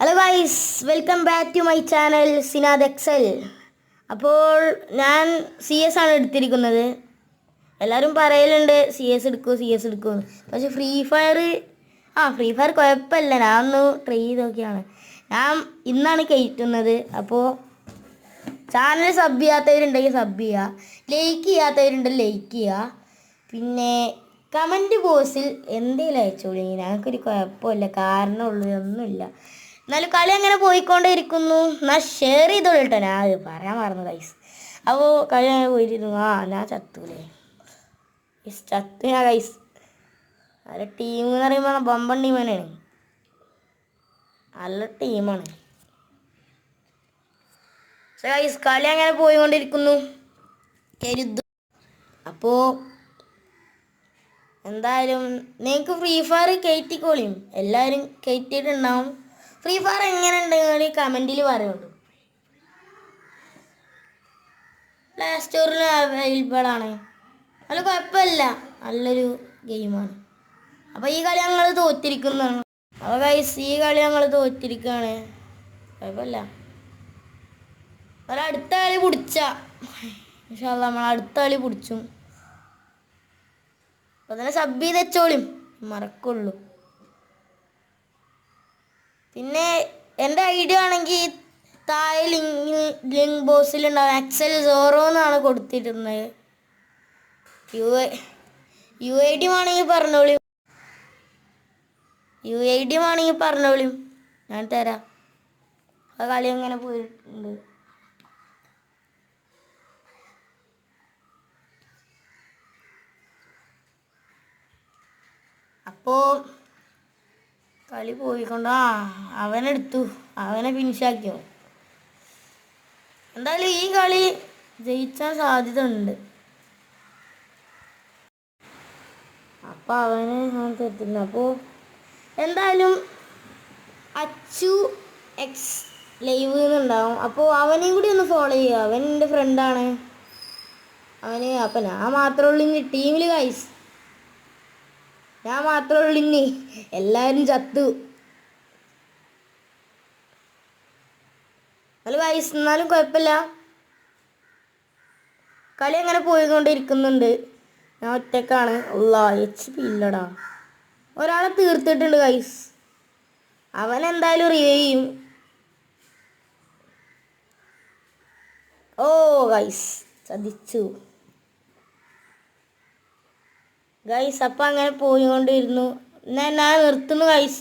Hello guys, welcome back to my channel Sinad Excel. അപ്പോൾ ഞാൻ CS ആണ് എടുത്തിരിക്കുന്നത്. എല്ലാവരും പറയലുണ്ട് CS എടുക്കൂ പക്ഷെ ഫ്രീ ഫയർ കുഴപ്പമില്ല. ഞാൻ ഒന്ന് ട്രൈ ചെയ്ത് നോക്കിയാണ്. ഞാൻ ഇന്നാണ് കയറ്റുന്നത്. അപ്പോൾ ചാനൽ സബ് ചെയ്യാത്തവരുണ്ടെങ്കിൽ സബ് ചെയ്യുക, ലൈക്ക് ചെയ്യാത്തവരുണ്ടെങ്കിൽ ലൈക്ക് ചെയ്യുക. പിന്നെ കമൻറ്റ് ബോക്സിൽ എന്തെങ്കിലും അയച്ചോളൂ. ഞങ്ങൾക്കൊരു കുഴപ്പമില്ല, കാരണമുള്ളൂ ഒന്നുമില്ല. എന്നാലും കളി അങ്ങനെ പോയിക്കൊണ്ടേയിരിക്കുന്നു. എന്നാൽ ഷെയർ ചെയ്തോളൂ കേട്ടോ. ഞാൻ അത് പറയാൻ മറന്നു ഗൈസ്. അപ്പോൾ കളി അങ്ങനെ പോയിരുന്നു. ഞാൻ ചത്തൂലേ ചത്തു ഞാൻ ഗൈസ്. നല്ല ടീം എന്ന് പറയുമ്പോൾ ബമ്പൻ ടീം തന്നെയാണ്, നല്ല ടീമാണ്. പക്ഷേ ഗൈസ് കളി അങ്ങനെ പോയിക്കൊണ്ടിരിക്കുന്നു കരുതു. അപ്പോൾ എന്തായാലും നിങ്ങൾക്ക് ഫ്രീ ഫയർ കയറ്റിക്കോളിയും. എല്ലാവരും കയറ്റിയിട്ടുണ്ടാവും. ഫ്രീ ഫയർ എങ്ങനെ ഉണ്ടെങ്കിൽ കമൻറ്റിൽ പറയുള്ളൂ. പ്ലേ സ്റ്റോറിൽ അവൈലബിൾ ആണ്. നല്ല കുഴപ്പമില്ല, നല്ലൊരു ഗെയിമാണ്. അപ്പോൾ ഈ കളി ഞങ്ങൾ തോറ്റിരിക്കുന്നതാണ്. അപ്പോൾ ഗൈസ് ഈ കളി ഞങ്ങൾ തോറ്റിരിക്കുകയാണ്. കുഴപ്പമില്ല, അടുത്ത കളി പിടിച്ച നമ്മൾ അടുത്ത കളി പിടിച്ചും. അപ്പോൾ തന്നെ സബ് ചെയ്ത് വെച്ചോളും, മറക്കുള്ളൂ. പിന്നെ എൻ്റെ ഐഡിയ ആണെങ്കിൽ താഴെ ലിങ്ക് ബോക്സിലുണ്ടാവും. എക്സൽ സോറോ എന്നാണ് കൊടുത്തിരുന്നത്. UID വേണമെങ്കിൽ പറഞ്ഞോളൂ, ഞാൻ തരാം. ആ കളി അങ്ങനെ പോയിട്ടുണ്ട്. അപ്പോൾ കളി പോയിക്കൊണ്ട് അവനെ ഫിനിഷാക്കിയോ. എന്തായാലും ഈ കളി ജയിച്ചാൻ സാധ്യത ഉണ്ട്. അപ്പോൾ അവന് ഞാൻ തെറ്റുന്നു. അപ്പോൾ എന്തായാലും അച്ചു എക്സ് ലൈവ് എന്നുണ്ടാവും. അപ്പോൾ അവനെയും കൂടി ഒന്ന് ഫോളോ ചെയ്യുക. അവൻ എൻ്റെ ഫ്രണ്ടാണ്. അപ്പം ഞാൻ മാത്രമേ ഉള്ളൂ ഇനി ടീമിൽ ഗൈസ്. ഞാൻ മാത്രമേ ഉള്ളൂ ഇനി, എല്ലാവരും ചത്തു. എന്നാലും ഗൈസ്, എന്നാലും കുഴപ്പമില്ല. കളി അങ്ങനെ പോയിക്കൊണ്ടിരിക്കുന്നുണ്ട്. ഞാൻ ഒറ്റക്കാണ്. HP ഇല്ലടാ. ഒരാളെ തീർത്തിട്ടുണ്ട് ഗൈസ്. അവൻ എന്തായാലും റിവൈവ് ചെയ്യും. ഗൈസ് ചതിച്ചു ഗൈസ്. അപ്പം അങ്ങനെ പോയിക്കൊണ്ടിരുന്നു. ഞാൻ നിർത്തുന്നു ഗൈസ്.